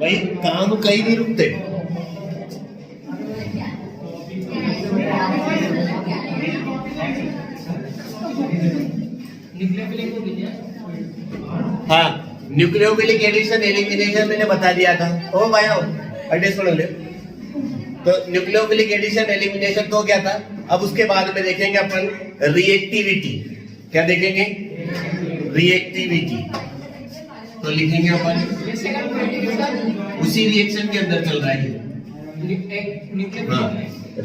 भाई काम कहीं नहीं रुकते। हाँ, न्यूक्लियोफिलिक एडिशन एलिमिनेशन मैंने बता दिया था। ओ भाई अड्डे सुन ले। तो न्यूक्लियोफिलिक एडिशन एलिमिनेशन तो क्या था। अब उसके बाद में देखेंगे अपन रिएक्टिविटी। क्या देखेंगे? रिएक्टिविटी। तो लिखेंगे अपन उसी रिएक्शन के अंदर चल रहा है।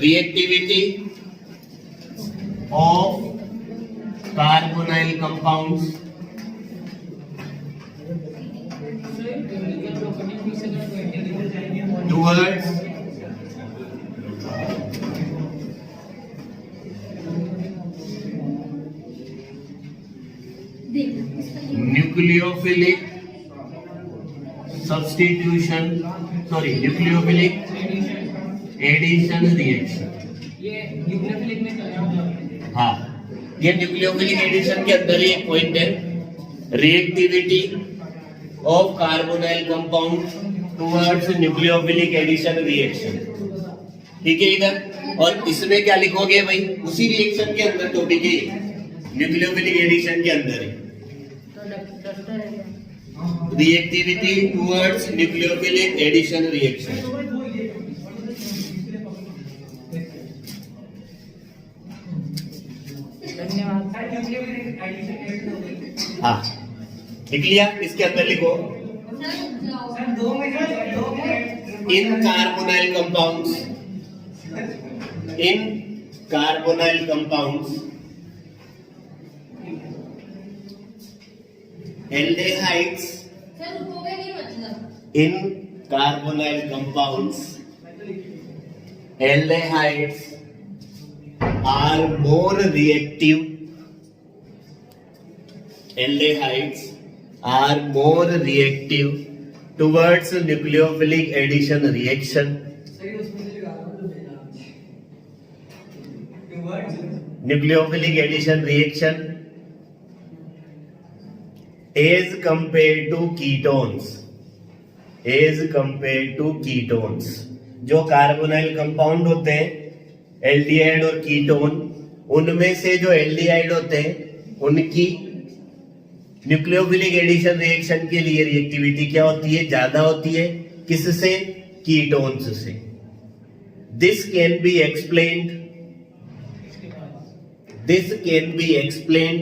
Reactivity of carbonyl compounds towards nucleophilic substitution, sorry, nucleophilic addition reaction। ये न्यूक्लियोफिलिक में चलेगा। हाँ, ये न्यूक्लियोफिलिक एडिशन के अंदर ही एक पॉइंट है, reactivity of carbonyl compound towards nucleophilic addition reaction. ठीक है इधर। और इसमें क्या लिखोगे भाई? उसी रिएक्शन के अंदर टॉपिक है, न्यूक्लियोफिलिक एडिशन के अंदर है reactivity towards nucleophilic addition reaction. हाँ, लिख लिया? इसके अंदर लिखो in carbonyl compounds, in carbonyl compounds aldehydes, in carbonyl compounds aldehydes are more reactive, aldehydes are more reactive towards nucleophilic addition reaction, nucleophilic addition reaction as compared to ketones, as compared to ketones। जो carbonyl compound होते हैं aldehyde और ketone, उनमें से जो aldehyde होते हैं उनकी न्यूक्लियोफिलिक एडिशन रिएक्शन के लिए रिएक्टिविटी क्या होती है? ज्यादा होती है। किससे? कीटोन्स से। This can be explained, this can be explained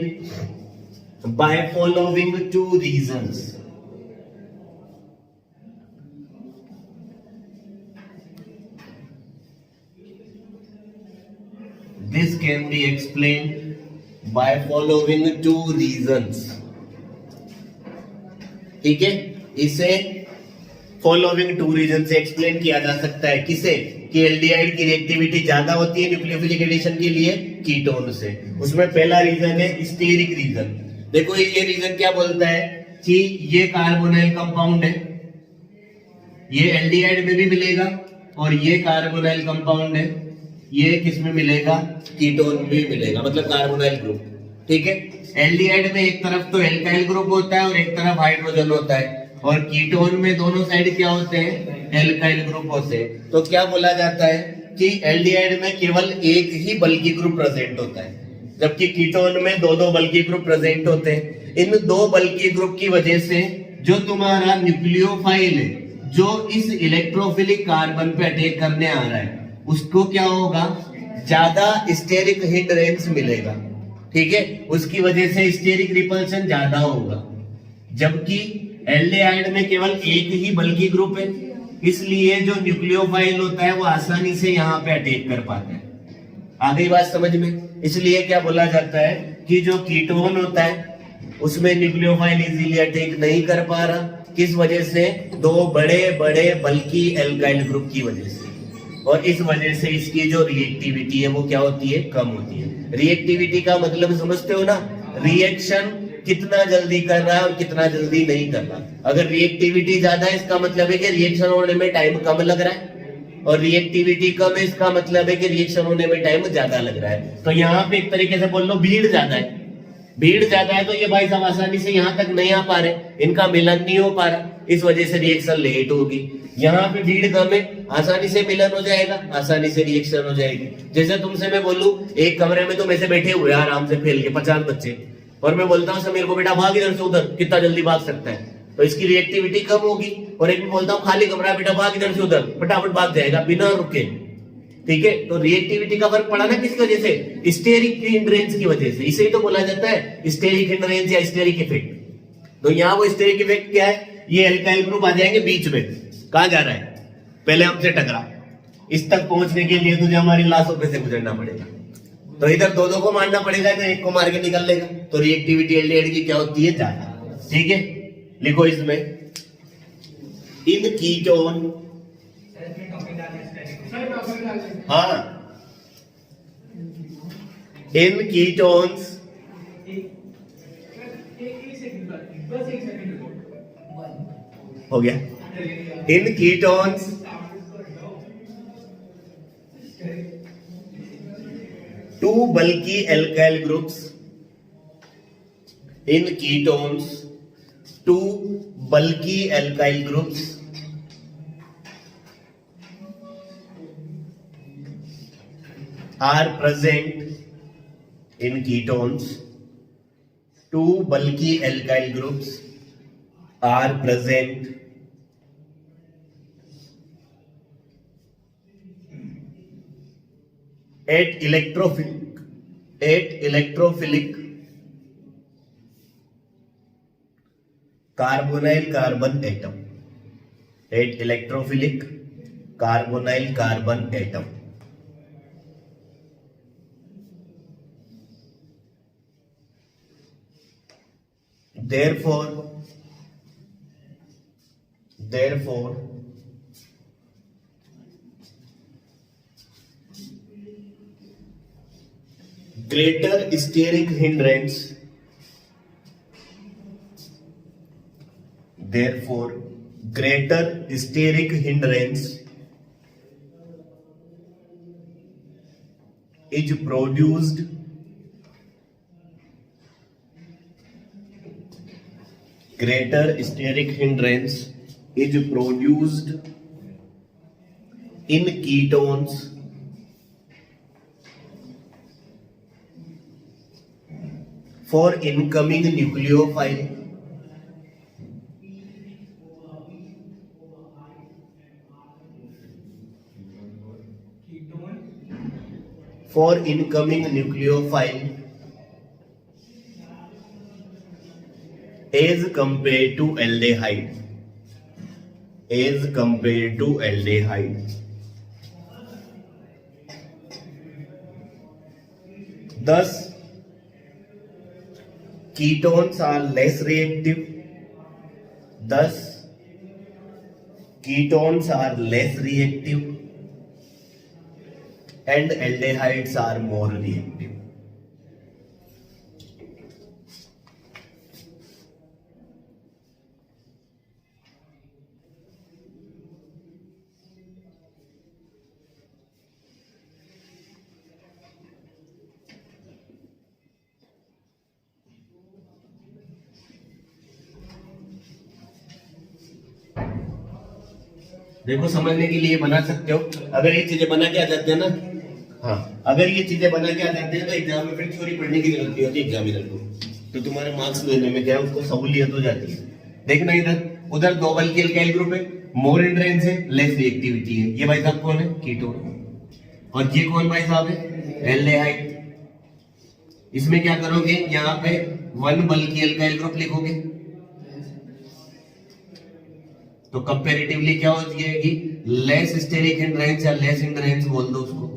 by following two reasons. This can be explained by following two reasons। ठीक है, इसे फॉलोइंग टू रीजन से एक्सप्लेन किया जा सकता है। किसे? कि एल्डिहाइड की रिएक्टिविटी ज्यादा होती है न्यूक्लियोफिलिक एडिशन के लिए कीटोन से। उसमें पहला रीजन है स्टेरिक रीजन। देखो ये रीजन क्या बोलता है कि ये कार्बोनाइल कंपाउंड है, ये एल्डिहाइड में भी मिलेगा, और ये कार्बोनाइल कंपाउंड है, ये किस में मिलेगा? कीटोन में भी मिलेगा, मतलब कार्बोनाइल ग्रुप। ठीक है, एल्डिहाइड में एक तरफ तो एल्काइल ग्रुप होता है और एक तरफ हाइड्रोजन होता है, और कीटोन में दोनों साइड क्या होते हैं? एल्काइल ग्रुप होते हैं। तो क्या बोला जाता है कि एल्डिहाइड में केवल एक ही बल्की ग्रुप प्रेजेंट होता है, जबकि कीटोन में दो दो बल्की ग्रुप प्रेजेंट होते हैं। इन दो बल्की ग्रुप की वजह से जो तुम्हारा न्यूक्लियोफाइल है, जो इस इलेक्ट्रोफिलिक कार्बन पे अटैक करने आ रहा है, उसको क्या होगा? ज्यादा स्टेरिक हिंड्रेंस मिलेगा। ठीक है, उसकी वजह से स्टेरिक रिपल्शन ज्यादा होगा, जबकि एल्डिहाइड में केवल एक ही बल्की ग्रुप है, इसलिए जो न्यूक्लियोफाइल होता है वो आसानी से यहाँ पे अटैक कर पाता है। आ गई बात समझ में? इसलिए क्या बोला जाता है कि जो कीटोन होता है उसमें न्यूक्लियोफाइल इजीली अटैक नहीं कर पा रहा। किस वजह से? दो बड़े बड़े बल्की एल्काइल ग्रुप की वजह से, और इस वजह से इसकी जो रिएक्टिविटी है वो क्या होती है? कम होती है। रिएक्टिविटी का मतलब समझते हो ना? रिएक्शन कितना जल्दी कर रहा है और कितना जल्दी नहीं कर रहा। अगर रिएक्टिविटी ज्यादा है इसका मतलब है कि रिएक्शन होने में टाइम कम लग रहा है, और रिएक्टिविटी कम है इसका मतलब है कि रिएक्शन होने में टाइम ज्यादा लग रहा है। तो यहाँ पे एक तरीके से बोल लो भीड़ ज्यादा है, भीड़ ज्यादा है तो ये भाई साहब आसानी से यहाँ तक नहीं आ पा रहे, इनका मिलन नहीं हो पा रहा, इस वजह से रिएक्शन लेट होगी। यहाँ पे भीड़ कम है, आसानी से मिलन हो जाएगा, आसानी से रिएक्शन हो जाएगी। जैसे तुमसे मैं बोलूं एक कमरे में तुम ऐसे बैठे हुए आराम से फैल के 50 बच्चे, और मैं बोलता हूँ समीर को बेटा भाग इधर से उधर, कितना जल्दी भाग सकता है, तो इसकी रिएक्टिविटी कम होगी। और एक मैं बोलता हूँ खाली कमरा बेटा भाग इधर से उधर, फटाफट भाग जाएगा बिना रुके। ठीक है, तो रिएक्टिविटी का फर्क पड़ा ना किसकी वजह से? स्टेरिक हिंड्रेंस की वजह से। इसे ही तो बोला जाता है स्टेरिक हिंड्रेंस या स्टेरिक इफेक्ट। तो यहाँ वो स्टेरिक इफेक्ट क्या है, ये एल्काइल ग्रुप आ जाएंगे बीच में। कहा जा रहा है? पहले हमसे टकरा, इस तक पहुंचने के लिए तुझे हमारी लाशों पे से गुजरना पड़ेगा, तो इधर दो को मारना पड़ेगा, तो एक को मार के निकल लेगा। तो रिएक्टिविटी एल्डिहाइड की क्या होती है? ज्यादा। ठीक है, लिखो इसमें इन कीटोन, हाँ, इन कीटोन्स हो गया। In ketones two bulky alkyl groups, in ketones two bulky alkyl groups are present in ketones. Two bulky alkyl groups are present at electrophilic carbonyl carbon atom, at electrophilic carbonyl carbon atom. Therefore, greater steric hindrance, is produced in ketones for incoming nucleophile as compared to aldehyde. Thus, ketones are less reactive. And aldehydes are more reactive. देखो समझने के लिए बना सकते हो, अगर ये चीजें बना के आ जाते हैं ना, हाँ, अगर ये चीजें बना के आ जाते हैं तो एग्जाम में फिर थ्योरी पढ़ने की जरूरत नहीं होती एग्जामिनर को, तो तुम्हारे मार्क्स लेने में क्या है उसको सहूलियत हो जाती है। देखना इधर, उधर दो बल्कि एल्काइल ग्रुप है, मोर हिंड्रेंस है, लेस रिएक्टिविटी है। ये भाई साहब कौन है? कीटोन। और ये कौन भाई साहब है? एल्डिहाइड। इसमें क्या करोगे, यहाँ पे वन बल्कि एल्काइल ग्रुप लिखोगे, तो कंपैरेटिवली क्या हो जाएगी? लेस स्टेरिक हिंड्रेंस या लेस हिंड्रेंस बोल दो उसको।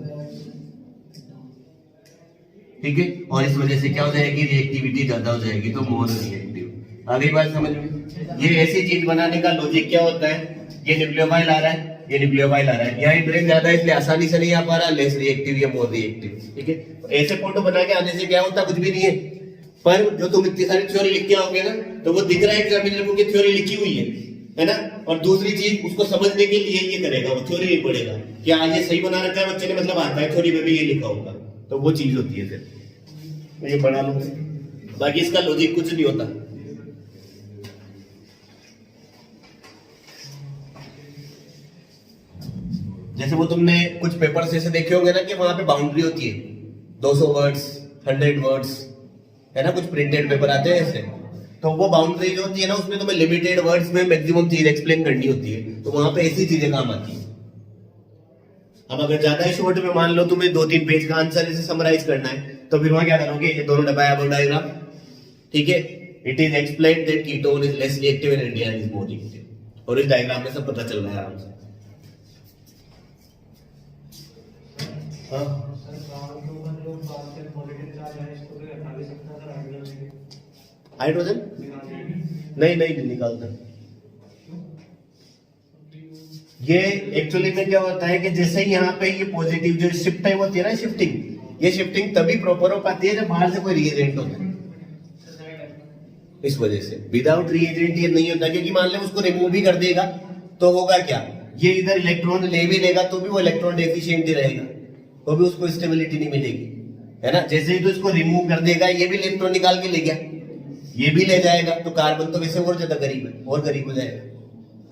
ठीक है, और इस वजह से क्या हो जाएगी? रिएक्टिविटी ज्यादा हो जाएगी, तो मोर रिएक्टिव। आगे बात समझ में? ये ऐसी चीज बनाने का लॉजिक क्या होता है? ये न्यूक्लियोफाइल आ रहा है, ये न्यूक्लियोफाइल आ रहा है, यहाँ हिंड्रेंस ज्यादा है इसलिए आसानी से नहीं आ पा रहा, लेस रिएक्टिव या मोर रिएक्टिव। ठीक है, ऐसे फोटो बना के आने से क्या होता? कुछ भी नहीं है, पर जो तुम इतनी सारी थ्योरी लिख के आओगे ना, तो वो दिख रहा है एग्जामिनर को कि थ्योरी लिखी हुई है ना। और दूसरी चीज, उसको समझने के लिए ये करेगा, वो थ्योरी नहीं पढ़ेगा कि हाँ ये सही बना रखा है बच्चे ने, मतलब आता है थ्योरी में भी ये लिखा होगा, तो वो चीज होती है। फिर तो ये पढ़ा लो। बाकी इसका लॉजिक कुछ नहीं होता। जैसे वो तुमने कुछ पेपर्स ऐसे देखे होंगे ना कि वहां पे बाउंड्री होती है 200 वर्ड्स 100 वर्ड्स, है ना, कुछ प्रिंटेड पेपर आते हैं ऐसे, तो वो बाउंड्री जो होती है ना उसमें तुम्हें लिमिटेड वर्ड्स में मैक्सिमम चीज एक्सप्लेन करनी होती है, तो वहां पे ऐसी चीजें काम आती है। अब अगर ज्यादा शॉर्ट में मान लो तुम्हें 2-3 पेज का आंसर इसे समराइज करना है, तो फिर वहां क्या करोगे, ये दोनों डायग्राम, ठीक है, it is explained that ketone is less reactive in India and is more reactive, और इस डायग्राम में सब पता चल रहा है आराम से। हाँ हाइड्रोजन नहीं निकालता। ये एक्चुअली में क्या होता है कि जैसे ही यहाँ पे ये पॉजिटिव जो शिफ्ट टाइम होती है ना, शिफ्टिंग, ये शिफ्टिंग तभी प्रॉपर हो पाती है जब बाहर से कोई रिएजेंट होता है। इस वजह से विदाउट रिएजेंट ये नहीं होता, क्योंकि मान ले उसको रिमूव भी कर देगा तो होगा क्या, ये इधर इलेक्ट्रॉन ले भी लेगा तो भी वो इलेक्ट्रॉन डेफिशिएंट ही रहेगा, तो भी उसको स्टेबिलिटी नहीं मिलेगी, है ना। जैसे ही तो इसको रिमूव कर देगा, ये भी इलेक्ट्रॉन निकाल के ले गया, ये भी ले जाएगा, तो कार्बन तो वैसे और ज्यादा गरीब है, और गरीब हो जाएगा,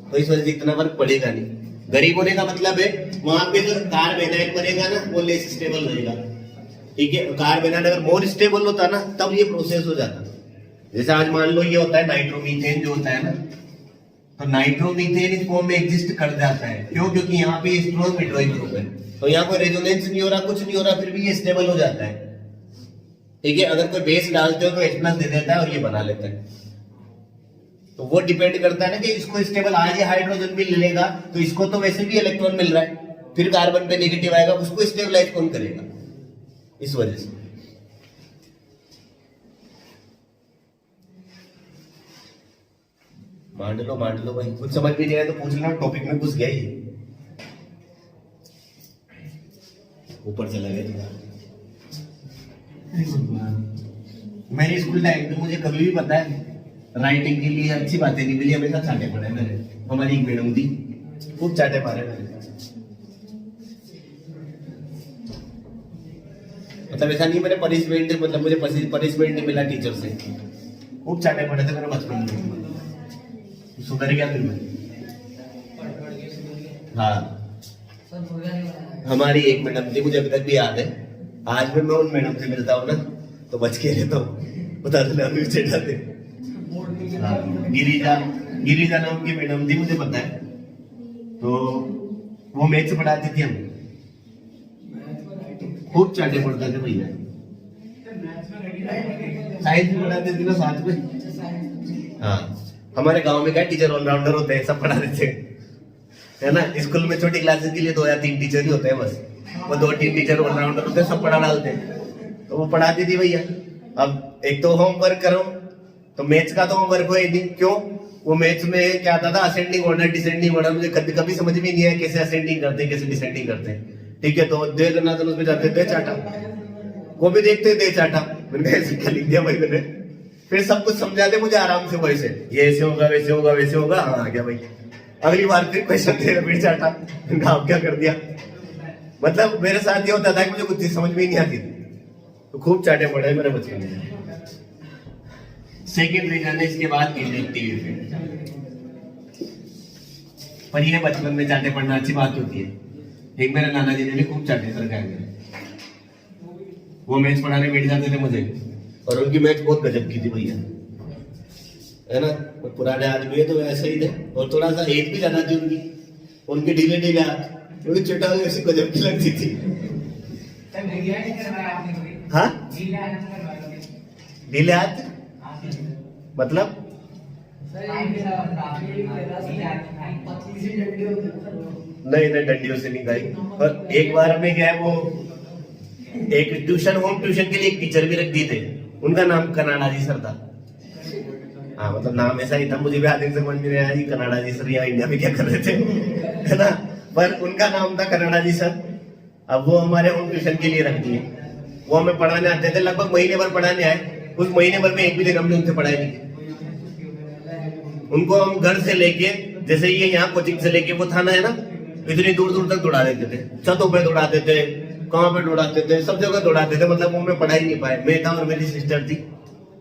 तो इस वजह से इतना फर्क पड़ेगा नहीं। गरीब होने का मतलब है वहां पे जो कार्बेनाइट बनेगा ना वो लेस स्टेबल रहेगा, ठीक है। कार्बेनाइट अगर मोर स्टेबल होता ना तब ये प्रोसेस हो जाता। जैसे आज मान लो ये होता है नाइट्रोमीथेन जो होता है ना, तो नाइट्रोमीथेन इस फॉर्म में एग्जिस्ट कर जाता है, क्यों, क्योंकि यहाँ पे स्ट्रॉन्ग मिडवाइट ग्रुप है, तो यहाँ कोई रेजोनेंस नहीं हो रहा, कुछ नहीं हो रहा, फिर भी ये स्टेबल हो जाता है, ठीक है। अगर कोई बेस डालते हो तो H+ दे देता है और ये बना लेता है, तो वो डिपेंड करता है ना कि इसको स्टेबल, आज ये हाइड्रोजन भी ले लेगा तो इसको तो वैसे भी इलेक्ट्रॉन मिल रहा है, फिर कार्बन पे नेगेटिव आएगा, उसको स्टेबलाइज कौन करेगा, इस वजह से। मान लो भाई, कुछ समझ भी नहीं आया तो पूछ लेना, टॉपिक में घुस गया ही, ऊपर चला गया। मेरे स्कूल टाइम पे मुझे कभी भी पता है राइटिंग के लिए अच्छी बातें नहीं मिली, हमेशा चाटे पड़े मेरे। हमारी एक मैडम थी, खूब चाटे मारे मेरे, मतलब ऐसा नहीं मैंने पनिशमेंट, मतलब मुझे पनिशमेंट नहीं मिला टीचर से, खूब चाटे पड़े थे मेरे बचपन में। सुधर गया फिर मैं। हाँ, हमारी एक मैडम थी, मुझे अभी तक भी याद है, आज भी मैं उन मैडम से मिलता हूँ ना तो बच के रहता हूँ, बता देना अभी चढ़ा थे। गिरिजा नाम की मैडम थी, मुझे पता है, तो वो मैथ्स पढ़ाती थी हमें, खूब चाटे पढ़ते थे भैया, साइंस भी पढ़ाते थे ना साथ में। हाँ, हमारे गांव में क्या टीचर ऑलराउंडर होते हैं, सब पढ़ा देते हैं, है ना। स्कूल में छोटी क्लासेस के लिए 2 या 3 टीचर ही होते हैं बस, वो 2-3 टीचर ऑलराउंडर होते हैं, सब पढ़ा डालते हैं, तो वो पढ़ाती थी भैया। अब एक तो होमवर्क करो, तो मैथ्स का तो होमवर्क हो ही नहीं, क्यों, वो मैथ्स में क्या आता था, असेंडिंग ऑर्डर डिसेंडिंग ऑर्डर, मुझे कभी समझ में नहीं आया कैसे असेंडिंग करते कैसे डिसेंडिंग करते, ठीक है। तो दे देना तो उसमें जाते थे चाटा, वो भी देखते थे चाटा, मैंने ऐसे क्या लिख दिया भाई मैंने, फिर सब कुछ समझा दे मुझे आराम से, वैसे ये ऐसे होगा वैसे होगा वैसे होगा, हाँ आ गया भाई, अगली बार फिर क्वेश्चन दे फिर चाटा, आप क्या कर दिया। मतलब मेरे साथ ये होता था कि मुझे कुछ चीज समझ में ही नहीं आती थी, तो खूब चाटे पड़े मेरे बचपन में। सेकेंड रीजन है इसके बाद इनएक्टिव इफेक्ट, पर ये बचपन में चाटे पढ़ना अच्छी बात होती है। एक मेरे नाना जी ने भी खूब चाटे सरकाए मेरे, वो मैथ्स पढ़ाने बैठ जाते थे मुझे, और उनकी मैथ्स बहुत गजब की थी भैया, है ना, पुराने आदमी है तो ऐसे ही थे, और थोड़ा सा एज भी ज्यादा थी उनकी, उनके ढीले ढीले हाथ, क्योंकि चटा ऐसी गजब की लगती थी। हाँ, ढीले हाथ मतलब नहीं डंडियों से नहीं खाई, और एक बार हमें क्या है, वो एक ट्यूशन, होम ट्यूशन के लिए एक टीचर भी रख दिए थे, उनका नाम कनाडा जी सर था। हाँ, मतलब नाम ऐसा ही था, मुझे भी आधे समझ में नहीं आया जी कनाडा जी सर यहाँ इंडिया में क्या कर रहे थे, है ना, पर उनका नाम था कनाडा जी सर। अब वो हमारे होम ट्यूशन के लिए रख दिए, वो हमें पढ़ाने आते थे, लगभग महीने भर पढ़ाने आए, उस महीने भर में एक भी दिन हमने उनसे पढ़ाई नहीं की। उनको हम घर से लेके, जैसे ये यहाँ कोचिंग से लेके वो थाना है ना, इतनी दूर दूर तक दौड़ा देते थे, छतों पे दौड़ाते थे, कहाँ पे दौड़ाते थे, सब जगह दौड़ाते थे, मतलब वो मैं पढ़ा ही नहीं पाए। मैं था और मेरी सिस्टर थी,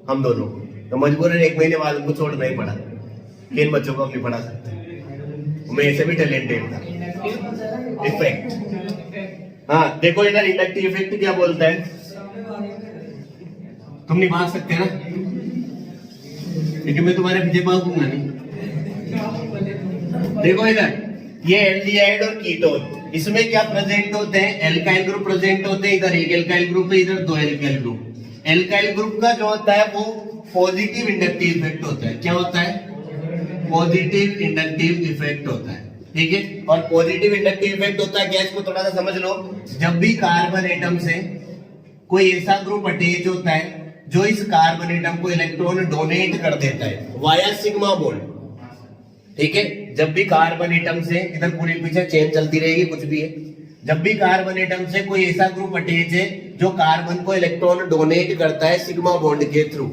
हम दोनों को, तो मजबूरन 1 महीने बाद उनको छोड़ना ही पड़ा कि इन बच्चों को हम नहीं पढ़ा सकते। मैं ऐसे भी टैलेंटेड था। इफेक्ट, हाँ देखो इधर इंडक्टिव इफेक्ट क्या बोलता है, तुम नहीं भाग सकते ना, क्योंकि मैं तुम्हारे पीछे भागूंगा नहीं। देखो इधर ये एल्डिहाइड और कीटोन, इसमें क्या प्रेजेंट होते हैं, एल्काइल ग्रुप प्रेजेंट होते हैं। इधर एक एल्काइल ग्रुप है, इधर 2 एल्काइल ग्रुप। एल्काइल ग्रुप का जो होता है वो पॉजिटिव इंडक्टिव इफेक्ट होता है। क्या होता है? पॉजिटिव इंडक्टिव इफेक्ट होता है, ठीक है। और पॉजिटिव इंडक्टिव इफेक्ट होता है क्या, इसको थोड़ा सा समझ लो। जब भी कार्बन एटम से कोई ऐसा ग्रुप अटैच होता है जो इस कार्बन एटम को इलेक्ट्रॉन डोनेट कर देता है वाया सिग्मा बॉन्ड, ठीक है। जब भी कार्बन एटम से, इधर पूरी पीछे चेन चलती रहेगी कुछ भी है, जब भी कार्बन एटम से कोई ऐसा ग्रुप अटैच है जो कार्बन को इलेक्ट्रॉन डोनेट करता है सिग्मा बॉन्ड के थ्रू,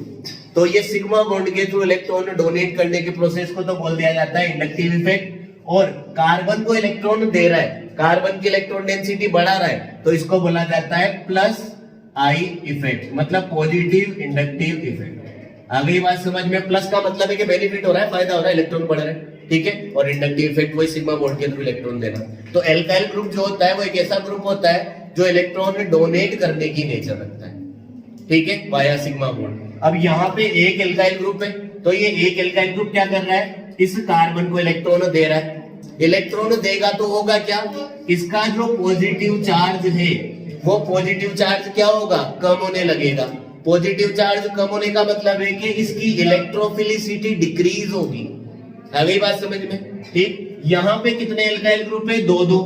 तो ये सिग्मा बॉन्ड के थ्रू इलेक्ट्रॉन डोनेट करने के प्रोसेस को तो बोल दिया जाता है इंडक्टिव इफेक्ट। और कार्बन को इलेक्ट्रॉन दे रहा है, कार्बन की इलेक्ट्रॉन डेंसिटी बढ़ा रहा है, तो इसको बोला जाता है प्लस आई इफेक्ट, मतलब पॉजिटिव इंडक्टिव इफेक्ट। आ गई बात समझ में? प्लस का मतलब है कि बेनिफिट हो रहा है, फायदा हो रहा है, इलेक्ट्रॉन बढ़ रहा है, ठीक है। और इंडक्टिव इफेक्ट वही सिग्मा बॉन्ड के थ्रू इलेक्ट्रॉन देना। तो एल्काइल ग्रुप जो होता है वो एक ऐसा ग्रुप होता है जो इलेक्ट्रॉन डोनेट करने की नेचर रखता है, ठीक है, वाया सिग्मा बॉन्ड। अब यहाँ पे एक एल्काइल ग्रुप है, तो ये एक एल्काइल ग्रुप क्या कर रहा है, इस कार्बन को इलेक्ट्रॉन दे रहा है। इलेक्ट्रॉन देगा तो होगा क्या, इसका जो पॉजिटिव चार्ज है वो पॉजिटिव चार्ज क्या होगा, कम होने लगेगा। पॉजिटिव चार्ज कम होने का मतलब है कि इसकी इलेक्ट्रोफिलिसिटी डिक्रीज होगी। आ गई बात समझ में? ठीक। यहाँ पे कितने एल्काइल ग्रुप है, 2-2,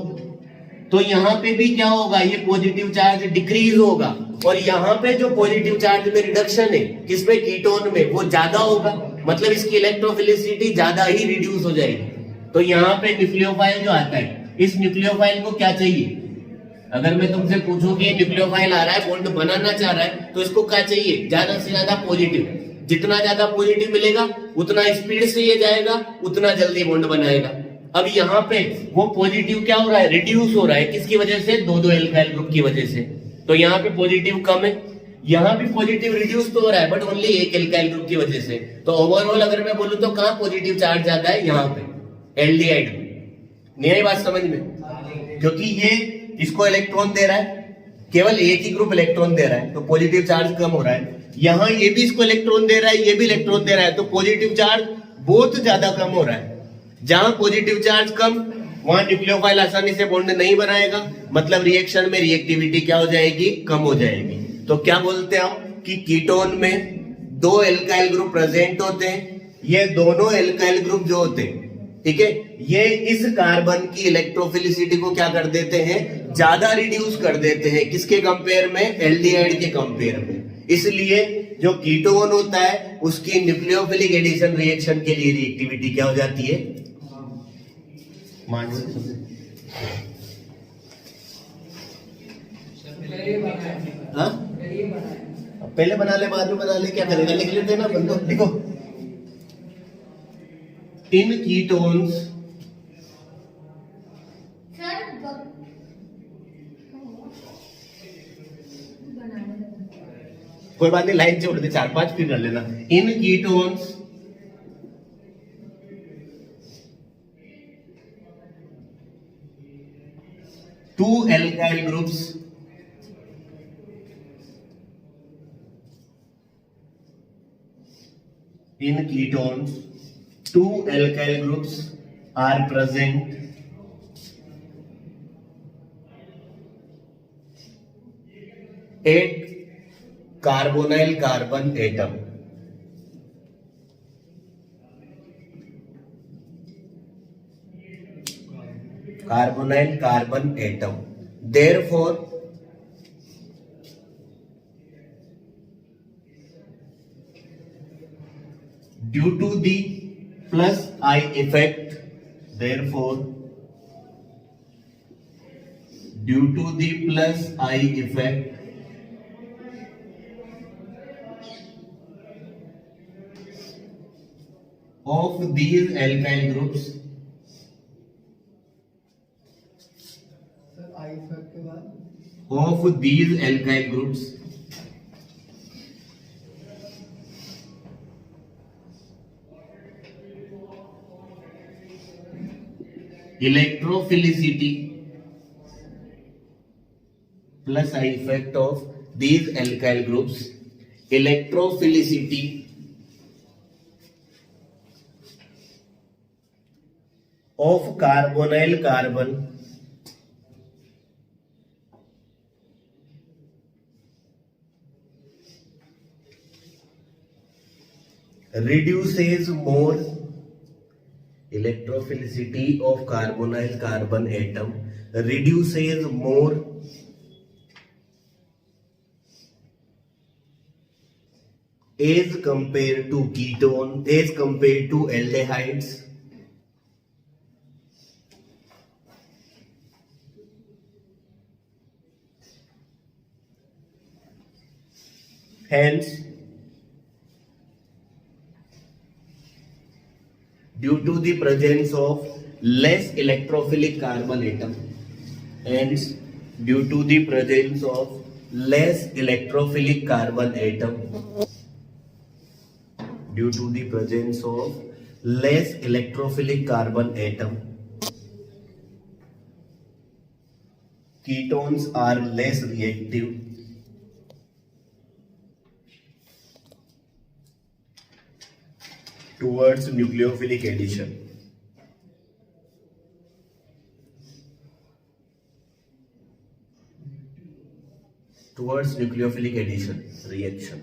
तो यहाँ पे भी क्या होगा, ये पॉजिटिव चार्ज डिक्रीज होगा। और यहाँ पे जो पॉजिटिव चार्ज में रिडक्शन है किसमें, कीटोन में, वो ज्यादा होगा, मतलब इसकी इलेक्ट्रोफिलिसिटी ज्यादा ही रिड्यूस हो जाएगी। तो यहाँ पे न्यूक्लियोफाइल जो आता है, इस न्यूक्लियोफाइल को क्या चाहिए, अगर मैं तुमसे पूछूं कि न्यूक्लियोफाइल आ रहा है, बॉन्ड बनाना चाह रहा है, तो इसको क्या चाहिए, ज्यादा से ज्यादा पॉजिटिव। जितना ज्यादा पॉजिटिव मिलेगा उतना स्पीड से ये जाएगा, उतना जल्दी बॉन्ड बनाएगा। अब यहाँ पे वो पॉजिटिव क्या हो रहा है, रिड्यूस हो रहा है, किसकी वजह से, 2-2 एल्काइल ग्रुप की वजह से। तो यहाँ पे पॉजिटिव कम है, यहाँ भी पॉजिटिव रिड्यूस तो हो रहा है, बट ओनली एक एल्काइल ग्रुप की वजह से। तो ओवरऑल अगर मैं बोलूं तो कहाँ पॉजिटिव चार्ज ज्यादा है, यहाँ पे एल्डिहाइड में। नहीं आई बात समझ में? क्योंकि ये इसको इलेक्ट्रॉन दे रहा है, केवल एक ही ग्रुप इलेक्ट्रॉन दे रहा है, तो पॉजिटिव चार्ज कम हो रहा है। यहाँ ये भी इसको इलेक्ट्रॉन दे रहा है, ये भी इलेक्ट्रॉन दे रहा है, तो पॉजिटिव चार्ज बहुत ज्यादा कम हो रहा है। जहां पॉजिटिव चार्ज कम, वहां न्यूक्लियोफाइल आसानी से बॉन्ड नहीं बनाएगा, मतलब रिएक्शन में रिएक्टिविटी क्या हो जाएगी, कम हो जाएगी। तो क्या बोलते हैं हम कि कीटोन में 2 एल्काइल ग्रुप प्रेजेंट होते हैं। ये दोनों एल्काइल ग्रुप जो होते हैं, ठीक है, ये इस कार्बन की इलेक्ट्रोफिलिसिटी को क्या कर देते हैं, ज्यादा रिड्यूस कर देते हैं। किसके कंपेयर में, एल्डिहाइड के कंपेयर में। इसलिए जो कीटोन होता है उसकी न्यूक्लियोफिलिक एडिशन रिएक्शन के लिए रिएक्टिविटी क्या हो जाती है, हाँ? पहले बना ले बाद में बना ले, क्या करेगा, लिख लेते ना बंदो, लिखो। इन कीटोन्स कोई बात नहीं, लाइन जोड़ दे, 4-5 फिर कर लेना। In ketones two alkyl groups in ketones 2 alkyl groups are present at carbonyl carbon atom. Carbonyl carbon atom. Therefore, due to the plus I effect, therefore, due to the plus I effect of these alkyl groups, of these alkyl groups, electrophilicity plus I effect of these alkyl groups, electrophilicity of carbonyl carbon reduces more, electrophilicity of carbonyl carbon atom reduces more as compared to ketone, as compared to aldehydes. Hence, due to the presence of less electrophilic carbon atom, hence due to the presence of less electrophilic carbon atom, due to the presence of less electrophilic carbon atom, ketones are less reactive towards nucleophilic addition. Towards nucleophilic addition reaction.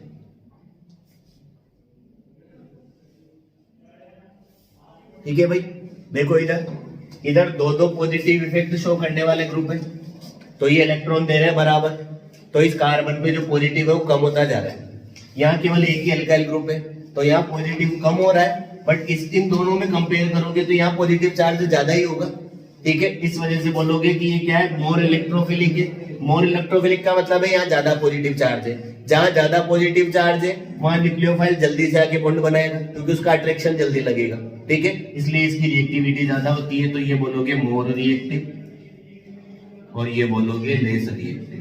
ठीक है भाई, देखो इधर इधर दो positive effect show करने वाले group है, तो ये इलेक्ट्रॉन दे रहे हैं बराबर, तो इस कार्बन पे जो पॉजिटिव है वो कम होता जा रहा है। यहाँ केवल एक ही अल्काइल ग्रुप है, तो यहाँ पॉजिटिव कम हो रहा है, बट इन दोनों में कंपेयर करोगे तो यहाँ पॉजिटिव चार्ज ज्यादा ही होगा। ठीक है, इस वजह से बोलोगे कि ये क्या है, मोर इलेक्ट्रोफिलिक है। मोर इलेक्ट्रोफिलिक का मतलब है यहाँ ज्यादा पॉजिटिव चार्ज है। जहां ज्यादा पॉजिटिव चार्ज है वहां न्यूक्लियोफाइल जल्दी से आके बॉन्ड बनाएगा, क्योंकि उसका अट्रैक्शन जल्दी लगेगा। ठीक है, इसलिए इसकी रिएक्टिविटी ज्यादा होती है, तो ये बोलोगे मोर रिएक्टिव और ये बोलोगे लेस रिएक्टिव।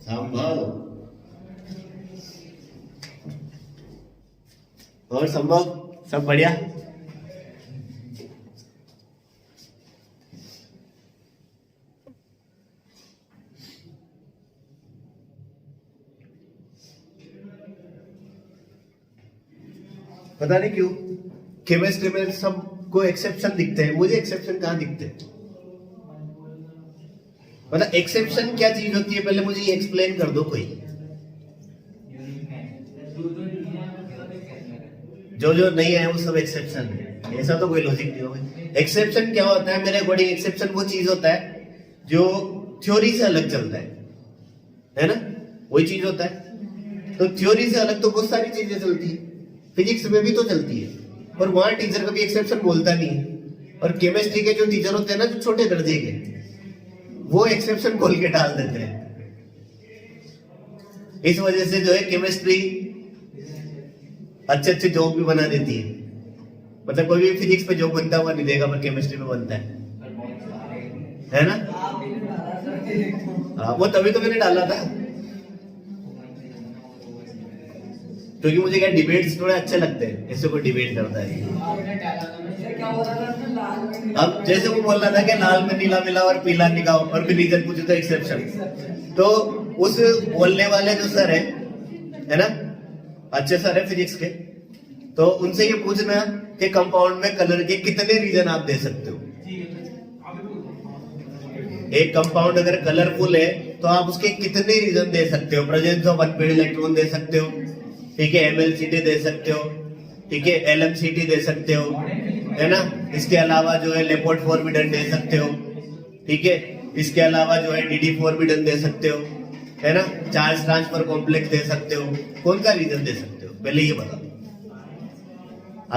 संभव और संभव सब बढ़िया। पता नहीं क्यों केमिस्ट्री में सबको एक्सेप्शन दिखते हैं, मुझे एक्सेप्शन कहाँ दिखते हैं? मतलब एक्सेप्शन क्या चीज होती है, पहले मुझे ये एक्सप्लेन कर दो कोई। जो नहीं है वो सब एक्सेप्शन है, ऐसा तो कोई लॉजिक नहीं होगा। एक्सेप्शन क्या होता है मेरे अकॉर्डिंग? एक्सेप्शन वो चीज होता है जो थ्योरी से अलग चलता है ना, वही चीज होता है। तो थ्योरी से अलग तो बहुत सारी चीजें चलती है, फिजिक्स में भी तो चलती है, पर वहां टीचर कभी एक्सेप्शन बोलता नहीं है। और केमिस्ट्री के जो टीचर होते हैं ना, जो छोटे दर्जे के, वो एक्सेप्शन खोल के डाल देते हैं। इस वजह से जो है केमिस्ट्री अच्छे अच्छे जॉब भी बना देती है। मतलब कोई भी फिजिक्स पे जॉब बनता हुआ नहीं देगा, पर केमिस्ट्री में बनता है ना। हाँ, वो तभी तो मैंने डाला था, क्योंकि मुझे क्या डिबेट्स थोड़े अच्छे लगते हैं, ऐसे कोई डिबेट करता है। अब जैसे वो बोल रहा था कि लाल में नीला मिला और पीला निकाओ, और भी रीजन पूछे तो एक्सेप्शन। तो उस बोलने वाले जो सर है ना, अच्छे सर है फिजिक्स के, तो उनसे ये पूछना कि कंपाउंड में कलर के कितने रीजन आप दे सकते हो। एक कंपाउंड अगर कलरफुल है तो आप उसके कितने रीजन दे सकते हो? प्रेजेंस ऑफ अनपेयर्ड इलेक्ट्रॉन दे सकते हो, ठीक है, एमएलसीटी दे सकते हो, ठीक है, एलएमसीटी दे सकते हो, है ना। इसके अलावा जो है लेपोर्ट फॉरबिडन दे सकते हो, ठीक है। इसके अलावा जो है डीडी फॉरबिडन दे सकते हो, है ना। चार्ज ट्रांसफर कॉम्प्लेक्स दे सकते हो। कौन सा रीजन दे सकते हो पहले ये बताओ।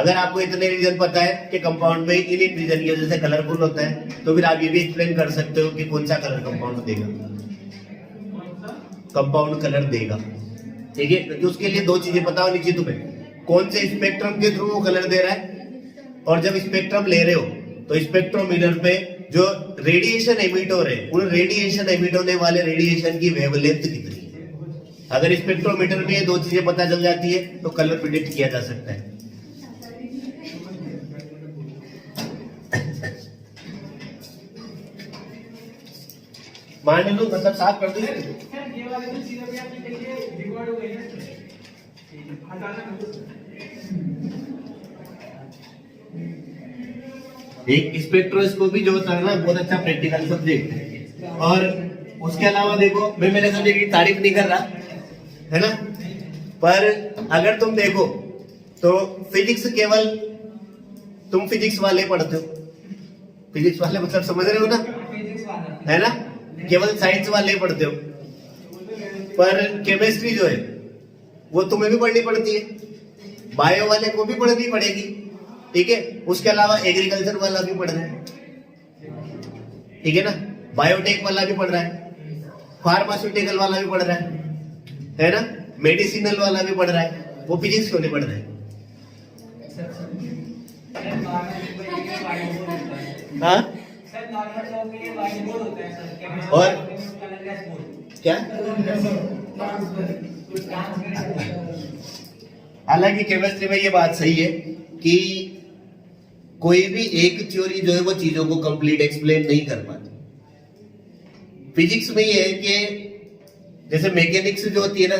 अगर आपको इतने रीजन पता है कि कंपाउंड में इन रीजन की वजह से कलरफुल होता है, तो फिर आप ये भी एक्सप्लेन कर सकते हो कि कौन सा कलर कंपाउंड देगा, कंपाउंड कलर देगा। ठीक है, क्योंकि उसके लिए दो चीजें पता होनी चाहिए तुम्हें, कौन से स्पेक्ट्रम के थ्रू वो कलर दे रहा है, और जब स्पेक्ट्रम ले रहे हो तो स्पेक्ट्रोमीटर पे जो रेडिएशन एमिटर है उन रेडिएशन एमिट होने वाले रेडिएशन की वेवलेंथ कितनी है। अगर स्पेक्ट्रोमीटर में ये दो चीजें पता चल जाती है तो कलर प्रिडिक्ट किया जा सकता है। मान लो मतलब साफ कर दो। एक स्पेक्ट्रोस्कोपी जो होता है ना बहुत अच्छा प्रैक्टिकल सब्जेक्ट है। और उसके अलावा देखो मैं मेरे सब्जेक्ट की तारीफ नहीं कर रहा है ना, पर अगर तुम देखो तो फिजिक्स केवल तुम फिजिक्स वाले पढ़ते हो, फिजिक्स वाले मतलब समझ रहे हो ना, है ना, केवल साइंस वाले पढ़ते हो। पर केमिस्ट्री जो है वो तुम्हें भी पढ़नी पड़ती है, बायो वाले को भी पढ़नी पड़ेगी, ठीक है। उसके अलावा एग्रीकल्चर वाला भी पढ़ रहा है, ठीक है ना, बायोटेक वाला भी पढ़ रहा है, फार्मास्यूटिकल वाला भी पढ़ रहा है ना, मेडिसिनल वाला भी पढ़ रहा है, वो फिजिक्स क्यों नहीं पढ़ रहा है? हाँ और क्या, हालांकि केमिस्ट्री में ये बात सही है कि कोई भी एक थ्योरी जो है वो चीजों को कंप्लीट एक्सप्लेन नहीं कर पाती। फिजिक्स में ये है कि जैसे मैकेनिक्स जो होती है ना,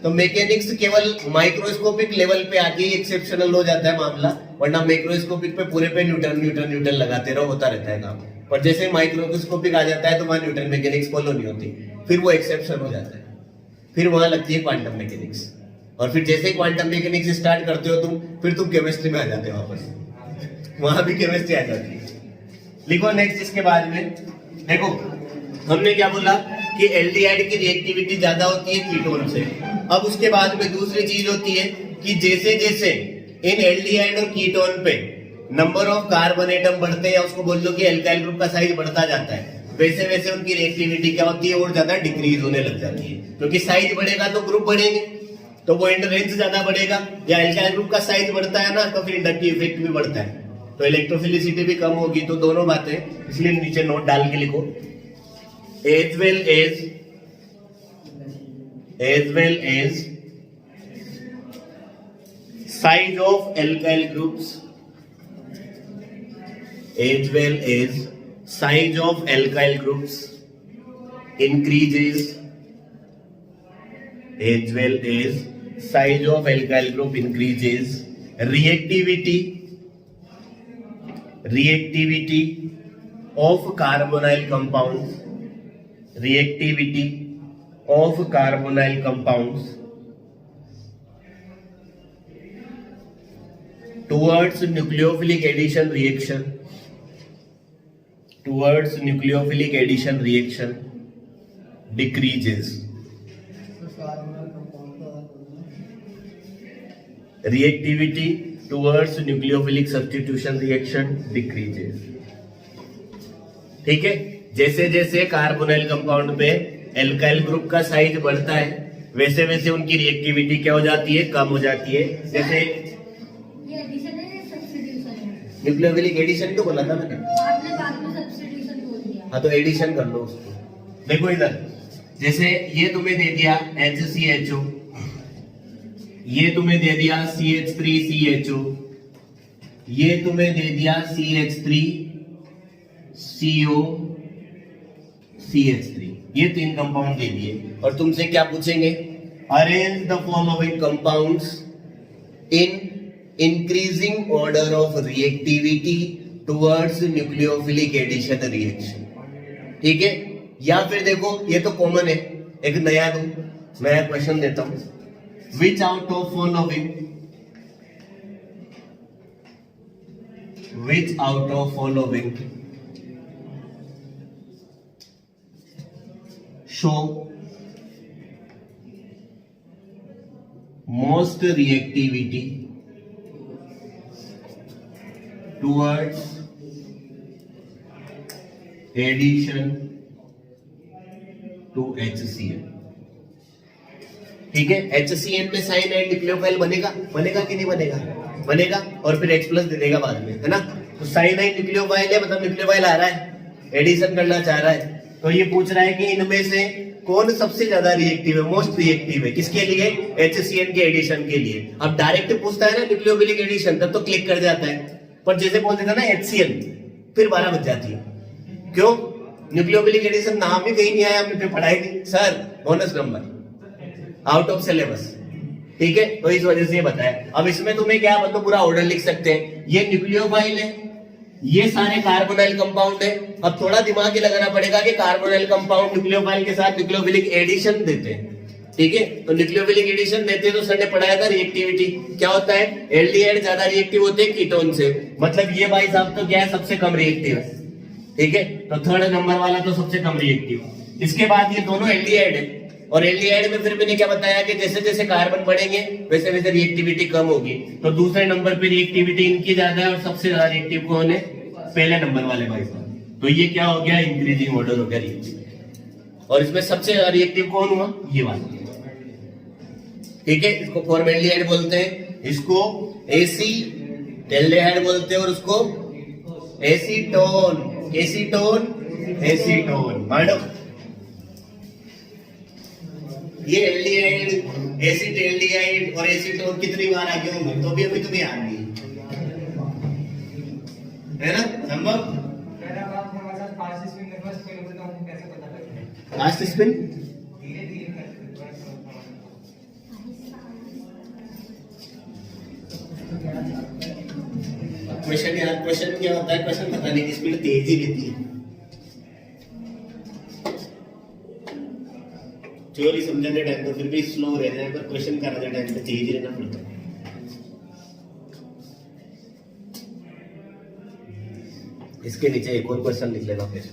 तो मैकेनिक्स केवल माइक्रोस्कोपिक लेवल पे आके ही एक्सेप्शनल हो जाता है मामला, वरना मैक्रोस्कोपिक पे पूरे पे न्यूटन न्यूटन न्यूटन लगाते रहो, होता रहता है काम। पर जैसे माइक्रोस्कोपिक आ जाता है तो वहां न्यूटन मैकेनिक्स फॉलो नहीं होती, फिर वो एक्सेप्शन हो जाता है, फिर वहां लगती है क्वांटम मैकेनिक्स। और फिर जैसे ही क्वांटम मैकेनिक्स स्टार्ट करते हो तुम, फिर तुम केमिस्ट्री में आ जाते हो वापस, वहां भी केमिस्ट्री आ जाती है। लिखो नेक्स्ट इसके बाद में, देखो हमने क्या बोला कि एल्डिहाइड की रिएक्टिविटी ज्यादा होती है कीटोन से। अब उसके बाद में दूसरी चीज होती है कि जैसे जैसे इन एल्डिहाइड और कीटोन पे नंबर ऑफ कार्बन एटम बढ़ते हैं, या उसको बोल लो कि एल्काइल ग्रुप का साइज बढ़ता जाता है, वैसे वैसे उनकी रिएक्टिविटी क्या होती है और ज्यादा डिक्रीज होने लग जाती है। क्योंकि साइज बढ़ेगा तो ग्रुप बढ़ेंगे, तो वो रेंज ज्यादा बढ़ेगा, या एल्काइल ग्रुप का साइज बढ़ता है ना तो फिर इंडक्टिव इफेक्ट भी बढ़ता है, तो इलेक्ट्रोफिलिसिटी भी कम होगी। तो दोनों बातें, इसलिए नीचे नोट डाल के लिखो, as well as size of alkyl groups, as well as size of alkyl groups increases, as well as size of alkyl group increases, reactivity of carbonyl compounds, reactivity of carbonyl compounds towards nucleophilic addition reaction, decreases. Reactivity towards nucleophilic substitution reaction decreases. ठीक है, जैसे जैसे carbonyl compound पे alkyl group का size बढ़ता है वैसे वैसे उनकी रिएक्टिविटी क्या हो जाती है, कम हो जाती है। जैसे ये एडिशन है, सब्स्टिट्यूशन है। न्यूक्लियोफिलिक एडिशन तो बोला था मैंने, आपने बाद में सब्स्टिट्यूशन बोल दिया। हाँ तो एडिशन कर लो उसको। देखो इधर, जैसे ये तुम्हें दे दिया HCHO, ये तुम्हें दे दिया CH3CHO, ये तुम्हें दे दिया CH3COCH3, ये तीन कंपाउंड दे दिए और तुमसे क्या पूछेंगे, arrange the following compounds in increasing order of reactivity towards nucleophilic addition reaction. ठीक है, या फिर देखो ये तो कॉमन है, एक नया क्वेश्चन देता हूं, विच out of following show most reactivity towards addition to HCl। ठीक है, HCl में साइनाइड न्यूक्लियोफाइल बनेगा कि नहीं बनेगा, और फिर H+ दे देगा बाद में, है ना। तो साइनाइड न्यूक्लियोफाइल है, मतलब न्यूक्लियोफाइल आ रहा है, एडिशन करना चाह रहा है, तो ये पूछ रहा है कि इनमें से कौन सबसे ज्यादा रिएक्टिव है, मोस्ट रिएक्टिव है, किसके लिए, HCN के एडिशन के लिए। अब डायरेक्ट पूछता है ना न्यूक्लियोफिलिक एडिशन, तब तो क्लिक कर जाता है, पर जैसे बोल देता ना HCN, फिर 12 बज जाती है। क्यों? न्यूक्लियोफिलिक एडिशन नाम ही कहीं नहीं आया, हमने फिर पढ़ाई नहीं sir, bonus number out of syllabus, ठीक है, तो इस वजह से ये बताया। अब इसमें तुम्हें क्या मतलब पूरा ऑर्डर लिख सकते हैं, ये न्यूक्लियोफाइल है, ये सारे कार्बोनाइल कंपाउंड है। अब थोड़ा दिमाग ही लगाना पड़ेगा कि कार्बोनाइल कंपाउंड न्यूक्लियोफाइल के साथ न्यूक्लियोफिलिक एडिशन देते हैं, ठीक है, तो न्यूक्लियोफिलिक एडिशन देते हैं तो सर ने पढ़ाया था रिएक्टिविटी क्या होता है, एल्डिहाइड ज्यादा रिएक्टिव होते हैं कीटोन से, मतलब ये भाई साहब तो क्या है, सबसे कम रिएक्टिव है, ठीक है, तो थर्ड नंबर वाला तो सबसे कम रिएक्टिव। इसके बाद ये दोनों एल्डिहाइड है, और एल्डिहाइड में फिर मैंने क्या बताया कि जैसे जैसे कार्बन बढ़ेंगे वैसे वैसे रिएक्टिविटी कम होगी, तो दूसरे नंबर पे रिएक्टिविटी इनकी ज्यादा है और सबसे ज्यादा रिएक्टिव कौन है, पहले नंबर वाले भाई साहब। तो ये क्या हो गया, इंक्रीजिंग ऑर्डर हो गया रिएक्टिव, और इसमें सबसे ज्यादा रिएक्टिव कौन हुआ, ये वाला, ठीक है, इसको फॉर्मेल्डिहाइड बोलते हैं, इसको एसीटल्डिहाइड बोलते हैं, और उसको एसीटोन मानो। ये एल्डिहाइड, एसीटल्डिहाइड और एसीटोन कितनी बार आगे होंगे, तो भी अभी तुम्हें याद नहीं है ना, संभव। लास्ट स्पिन क्वेश्चन यार, क्वेश्चन क्या होता है, क्वेश्चन बताने की स्पीड तेज ही रहती है, थ्योरी समझने टाइम तो फिर भी स्लो रहना है, पर क्वेश्चन कराने टाइम पे तेज ही रहना पड़ता है। इसके नीचे एक और क्वेश्चन लिख लेना फिर।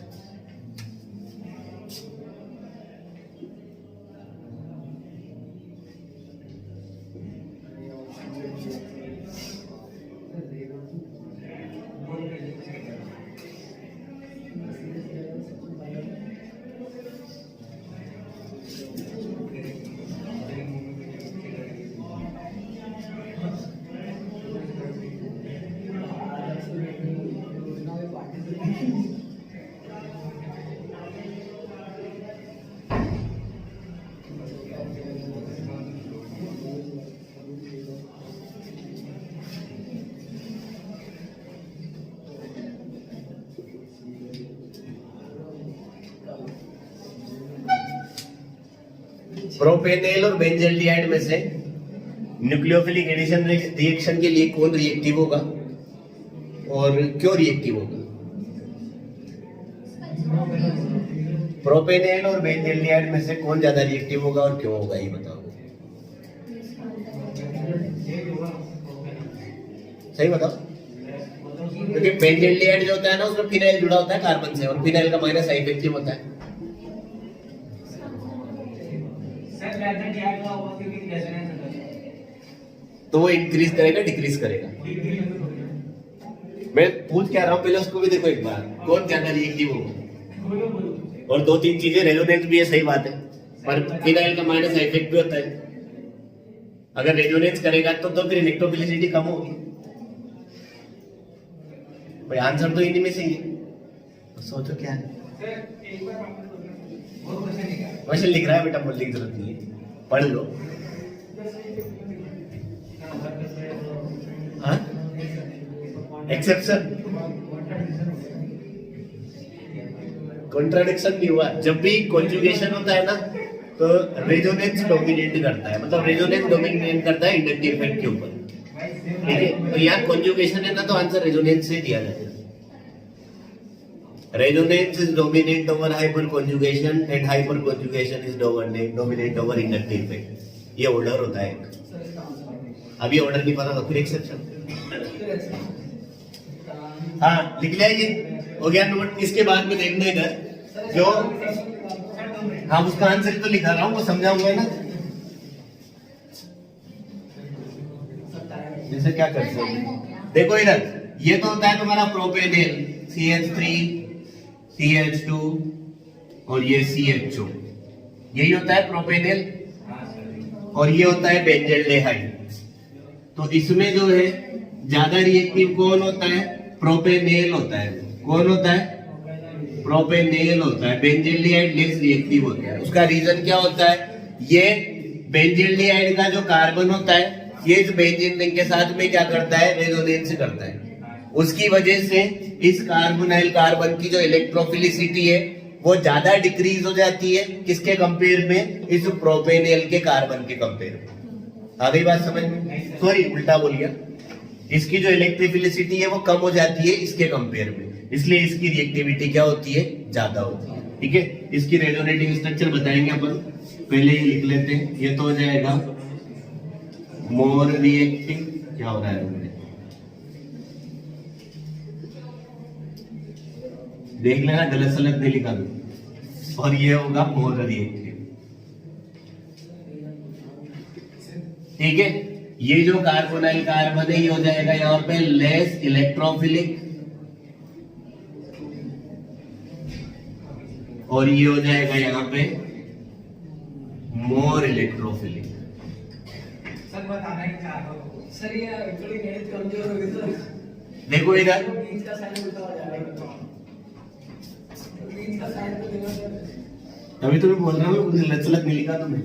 प्रोपेनेल और बेंजल्डिहाइड में से न्यूक्लियोफिलिक एडिशन रिएक्शन के लिए कौन रिएक्टिव होगा और क्यों रिएक्टिव होगा? प्रोपेनेल और बेंजल्डिहाइड में से कौन ज्यादा रिएक्टिव होगा और क्यों होगा, ये बताओ। सही बताओ, क्योंकि बेंजल्डिहाइड जो होता है ना उसमें फिनाइल जुड़ा होता है कार्बन से, और फिनाइल का माइनस इफेक्टिव होता है। तो वो इंक्रीज करेगा डिक्रीज करेगा? मैं पूछ क्या रहा हूँ, पहले उसको भी देखो एक बार, कौन ज्यादा रिएक्टिव होगा। और दो तीन चीजें, रेजोनेंस भी है, सही बात है, पर फिनाइल का माइनस इफेक्ट भी होता है। अगर रेजोनेंस करेगा तो फिर इलेक्ट्रोफिलिसिटी कम होगी। भाई आंसर तो इन्हीं में से ही है, तो सोचो क्या है। क्वेश्चन लिख रहा है बेटा, बोलने की जरूरत नहीं है, पढ़ लो। हाँ, एक्सेप्शन, कॉन्ट्राडिक्शन नहीं हुआ। जब भी कॉन्जुगेशन होता है ना तो रेजोनेंस डोमिनेट करता है, मतलब रेजोनेंस डोमिनेट करता है इंडक्टिव इफेक्ट के ऊपर, ठीक है। तो यहाँ कॉन्जुगेशन है ना, तो आंसर रेजोनेंस से दिया जाएगा। Resonance is dominant over hyperconjugation and hyperconjugation is dominant over inductive effect. ये ऑर्डर होता है एक। अभी ऑर्डर नहीं पता तो फिर एक्सेप्शन। हाँ लिख लिया, ये हो गया नोट। इसके बाद में देखना इधर जो, हाँ उसका आंसर तो लिखा रहा हूँ, वो समझाऊंगा ना। जैसे क्या करते हैं, देखो इधर ये तो होता है तुम्हारा प्रोपेनेल CH3 CH2 और ये CHO, यही होता है प्रोपेनेल, और ये होता है बेंजल्डिहाइड। तो इसमें जो है ज्यादा रिएक्टिव कौन होता है? प्रोपेनेल होता है। कौन होता है? प्रोपेनेल होता है, बेंजील्डिहाइड लेस रिएक्टिव होता है। उसका रीजन क्या होता है? ये बेंजील्डिहाइड का जो कार्बन होता है ये इस बेंजीन रिंग के साथ में क्या करता है? रेजोनेंस करता है। उसकी वजह से इस कार्बोनाइल कार्बन की जो इलेक्ट्रोफिलिसिटी है वो ज्यादा डिक्रीज हो जाती है। किसके कंपेयर में? इस प्रोपेनेल के कार्बन के कंपेयर में। आ गई बात समझ में? सॉरी उल्टा बोल गया। इसकी जो इलेक्ट्रोफिलिसिटी है वो कम हो जाती है इसके कंपेयर में, इसलिए इसकी रिएक्टिविटी क्या होती है? ज्यादा होती है। ठीक है, इसकी रेजोनेटिंग स्ट्रक्चर बताएंगे अपन, पहले ही लिख लेते हैं। ये तो हो जाएगा मोर रिएक्टिव, क्या हो रहा है देख लेना, गलत सलत नहीं लिखा दो। और ये होगा मोर रिएक्टिव। ठीक है, ये जो कार्बोनाइल कार्बन है ये हो जाएगा यहाँ पे लेस इलेक्ट्रोफिलिक, और ये हो जाएगा यहाँ पे मोर इलेक्ट्रोफिलिक। सर बताना ही चाहता हूँ सर, ये थोड़ी गणित कमजोर हो गई सर। देखो इधर बीच का साइन उल्टा हो जाएगा, बीच का साइन तो देना। तभी तो मैं बोल रहा हूँ गलत सलत नहीं लिखा तुमने।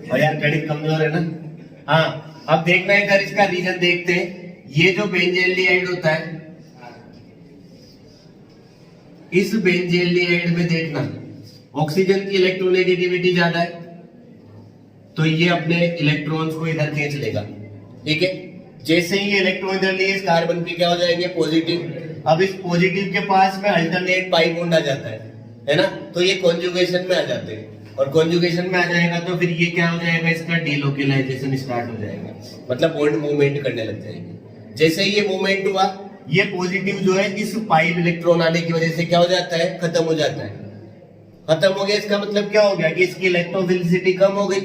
और यार गणित कमजोर है ना। हाँ, अब देखना इधर इसका रीजन देखते हैं। ये जो बेंजील्डिहाइड होता है, इस बेंजील्डिहाइड में देखना ऑक्सीजन की इलेक्ट्रोनेगेटिविटी ज्यादा है, तो ये अपने इलेक्ट्रॉन्स को इधर खींच लेगा। ठीक है, जैसे ही ये इलेक्ट्रॉन इधर लिए इस कार्बन पे क्या हो जाएंगे? पॉजिटिव। अब इस पॉजिटिव के पास में अल्टरनेट पाई बॉन्ड आ जाता है ना, तो ये कॉन्जुगेशन में आ जाते हैं, और कॉन्जुगेशन में आ जाएगा तो फिर ये क्या हो जाएगा? इसका डीलोकेलाइजेशन स्टार्ट हो जाएगा, मतलब बॉन्ड मूवमेंट करने लग जाएंगे। जैसे ही ये मूवमेंट हुआ, ये पॉजिटिव जो है इस पाइप इलेक्ट्रॉन आने की वजह से क्या हो जाता है? खत्म हो जाता है। खत्म हो गया, इसका मतलब क्या हो गया कि इसकी इलेक्ट्रोफिलिसिटी कम हो गई,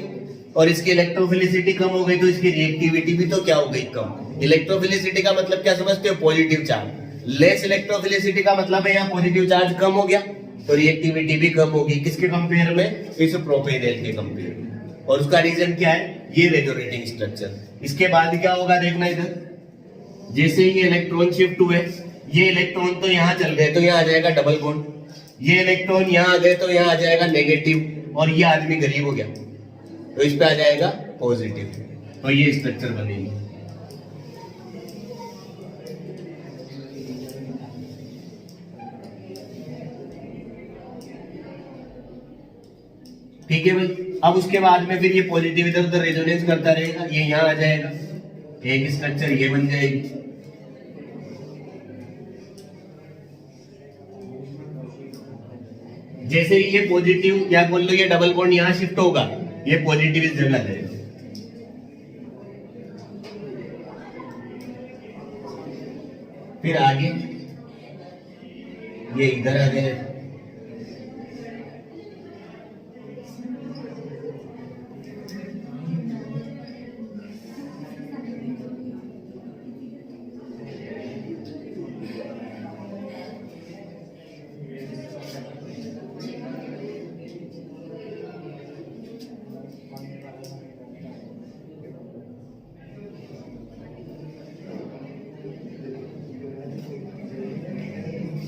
और इसकी इलेक्ट्रोफिलिसिटी कम हो गई तो इसकी रिएक्टिविटी भी तो क्या हो गई? कम। इलेक्ट्रोफिलिसिटी का मतलब क्या समझते हो? Positive charge. लेस इलेक्ट्रोफिलिसिटी का मतलब है यहाँ पॉजिटिव चार्ज कम हो गया तो रिएक्टिविटी भी कम होगी। किसके कंपेयर में? इस प्रोपेनेल के कंपेयर में। और उसका रीजन क्या है? ये रेजोनेटिंग स्ट्रक्चर। इसके बाद क्या होगा देखना इधर, जैसे ही ये इलेक्ट्रॉन शिफ्ट हुए, ये इलेक्ट्रॉन तो यहाँ चल गए तो यहाँ आ जाएगा डबल बॉन्ड, ये इलेक्ट्रॉन यहाँ आ गए तो यहाँ आ जाएगा नेगेटिव, और ये आदमी गरीब हो गया तो इस पे आ जाएगा पॉजिटिव। तो ये स्ट्रक्चर बनेगी। ठीक है भाई। अब उसके बाद में फिर ये पॉजिटिव इधर उधर रेजोनेंस करता रहेगा, ये यहाँ आ जाएगा, एक स्ट्रक्चर ये बन जाएगी। जैसे ही ये पॉजिटिव या बोल लो ये डबल बॉन्ड यहाँ शिफ्ट होगा, ये पॉजिटिव इस जगह जाएगा। फिर आगे ये इधर आ गए,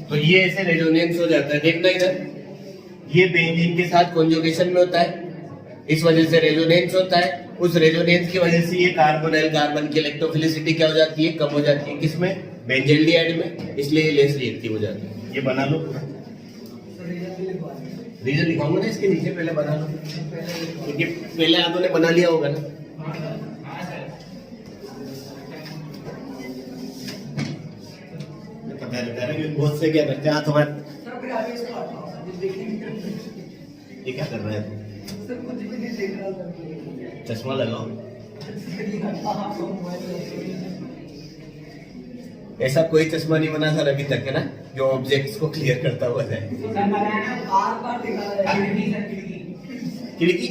तो ये ऐसे रेजोनेंस हो जाता है। देखना इधर, ये बेंजीन के साथ कॉन्जुगेशन में होता है, इस वजह से रेजोनेंस होता है। उस रेजोनेंस की वजह से ये कार्बोनाइल कार्बन की इलेक्ट्रोफिलिसिटी क्या हो जाती है? कम हो जाती है। किसमें? बेंजील्डिहाइड में, इसलिए लेस रिएक्टिव हो जाती है। ये बना लो, रीजन लिखाऊंगा ना इसके नीचे, पहले बना लो, क्योंकि पहले आप लोगों ने बना लिया होगा ना। पता रहता है कि बहुत से क्या करते हैं, तुम्हारे ये क्या कर रहा है? चश्मा लगाओ। ऐसा कोई चश्मा नहीं बना सर अभी तक, है ना, जो ऑब्जेक्ट्स को क्लियर करता हुआ जाए। खिड़की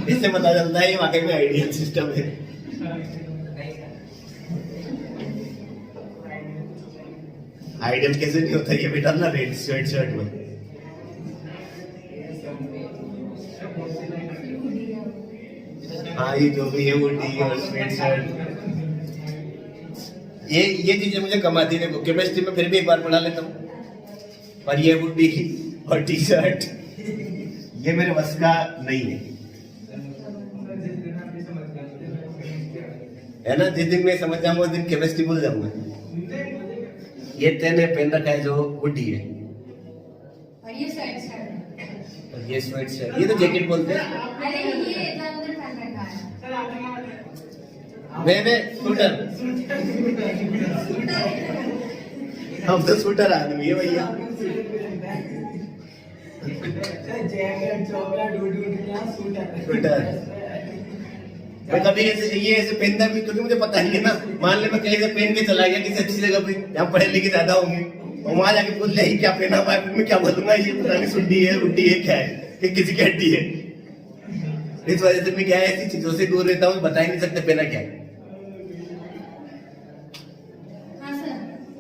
इससे पता चलता है ये वाकई में आइडियल सिस्टम है। आइडियल कैसे नहीं होता ये बेटा ना, रेड स्वेट शर्ट में हाँ ये जो भी है वो टी और स्वेट शर्ट, ये चीजें मुझे कम आती है। केमिस्ट्री में फिर भी एक बार पढ़ा लेता हूँ, पर ये हुडी और टी शर्ट ये मेरे बस का नहीं है ना। जिस दिन मैं समझ जाऊंगा उस दिन केमिस्ट्री भूल जाऊंगा। ये तेने पहन रखा है जो हुडी है, और ये स्वेट शर्ट है। और ये स्वेट शर्ट, ये तो जैकेट बोलते हैं। अरे ये इधर उधर पहन रखा है। मैंने स्कूटर, हम तो स्कूटर आदमी है भैया। जैकेट चौका डूड स्कूटर मैं कभी ऐसे पहनता भी, क्योंकि मुझे पता नहीं है ना। मान ले मैं कहीं से पहन के चला गया किसी अच्छी जगह पे जहाँ पढ़े लिखे ज्यादा होंगे, और वहां जाके पूछ ले क्या पहना हुआ है, फिर मैं क्या बोलूंगा ये पता नहीं सुड्डी है उड्डी है क्या है, कि किसी की हड्डी है। इस वजह से मैं क्या है ऐसी चीजों से दूर रहता हूँ, बता ही नहीं सकते पहना क्या है। हाँ सर,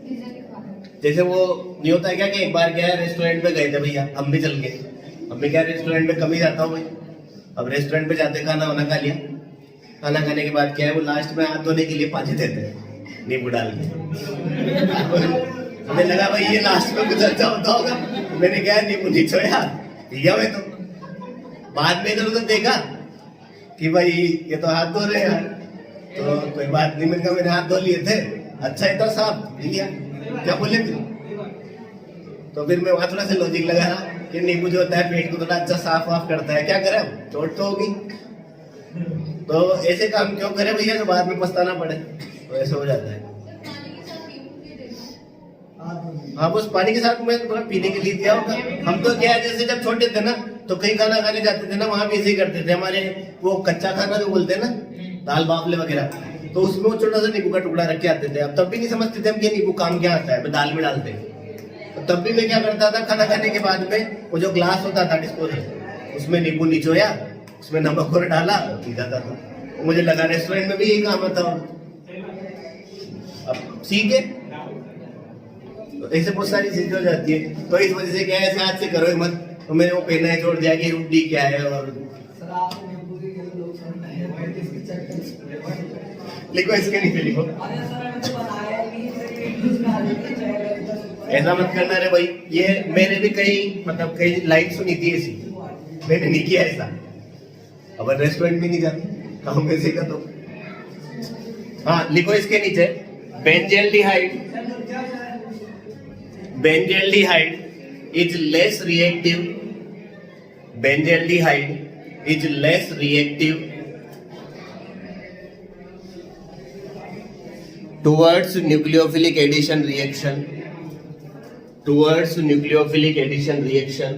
रीजन लिखवा दो। जैसे वो नहीं होता है क्या कि एक बार क्या है रेस्टोरेंट पे गए थे भैया, हम भी चल गए। अब मैं क्या रेस्टोरेंट में कम ही जाता हूँ भाई। अब रेस्टोरेंट पे जाते खाना वाना खा लिया, खाना खाने के बाद क्या है वो लास्ट में हाथ धोने के लिए पानी देते हैं नींबू डाल के। हमें लगा भाई ये लास्ट में कुछ अच्छा होता होगा, मैंने क्या है नींबू निचोया पिया मैं तो। बाद में इधर उधर देखा कि भाई ये तो हाथ धो रहे हैं यार, तो कोई बात नहीं, मैंने कहा मैंने हाथ धो लिए थे, अच्छा इतना साफ लिया, क्या बोले फिर। तो फिर मैं वहां थोड़ा सा लॉजिक लगा रहा कि नींबू जो होता है पेट को थोड़ा अच्छा साफ वाफ करता है, क्या करें चोट तो होगी, तो ऐसे काम क्यों करें भैया जो बाद में पछताना पड़े, तो ऐसे हो जाता है। हाँ बस पानी के साथ मैं थोड़ा पीने के लिए दिया होगा। हम तो क्या है जैसे जब छोटे थे ना तो कहीं खाना खाने जाते थे ना, वहां भी ऐसे ही करते थे। हमारे वो कच्चा खाना जो बोलते हैं ना, दाल बाफले वगैरह, तो उसमें वो छोटा सा नींबू का टुकड़ा रख के आते थे। अब तब भी नहीं समझते थे हम कि नींबू काम क्या आता है, दाल में डालते हैं। तो तब भी मैं क्या करता था, खाना खाने के बाद में वो जो ग्लास होता था डिस्पोजल, उसमें नींबू निचोया, उसमें नमक और डाला, पी जाता था। मुझे लगा रेस्टोरेंट में भी यही काम आता हो। अब सीखे तो ऐसे बहुत सारी चीजें हो जाती है। तो इस वजह से क्या है, ऐसे हाथ से करो मत। तो मैंने वो पहना है छोड़ दिया कि रुड्डी क्या है। और लिखो इसके नीचे लिखो, ऐसा मत करना रे भाई। ये मैंने भी कई लाइन सुनी थी ऐसी, मैंने नहीं किया ऐसा। अब रेस्टोरेंट भी नहीं जाते काम कैसे का तो। हाँ लिखो इसके नीचे, benzaldehyde is less reactive, benzaldehyde is less reactive towards nucleophilic addition reaction, towards nucleophilic addition reaction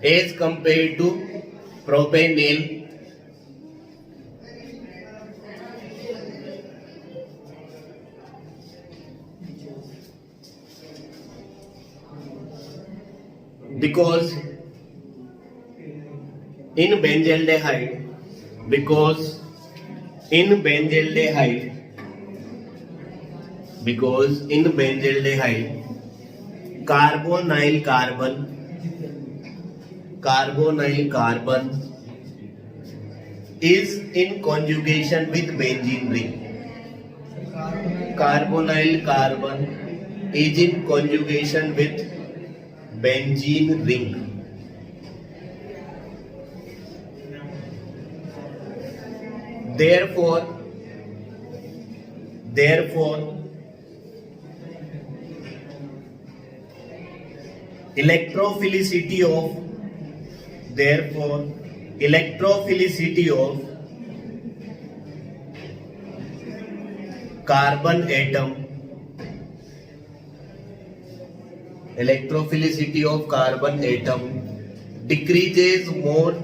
as compared to propanol, because in benzaldehyde, because in benzaldehyde carbonyl carbon is in conjugation with benzene ring. Carbonyl carbon is in conjugation with benzene ring. Therefore electrophilicity of carbon atom decreases more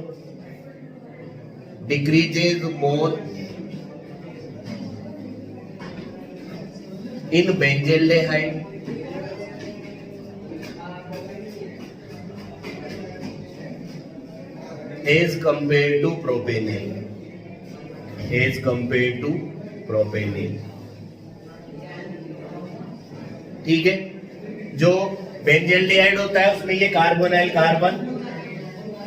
in benzaldehyde as compared to propanol. ठीक है, जो benzaldehyde होता है, उसमें ये carbonyl carbon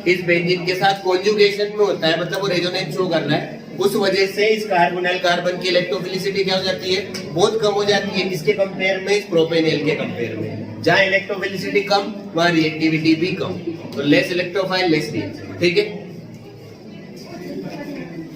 इस benzene के साथ कॉन्जुगेशन में होता है, मतलब वो रेजोनेंस शो कर रहा है। उस वजह से इस कार्बोनाइल कार्बन की इलेक्ट्रोफिलिसिटी क्या हो जाती है, बहुत कम हो जाती है। किसके कंपेयर में, इस प्रोपेनेल के कंपेयर में। जहां इलेक्ट्रोफिलिसिटी कम, वहां रिएक्टिविटी भी कम, तो लेस इलेक्ट्रोफाइल लेस रिएक्टिव, ठीक है।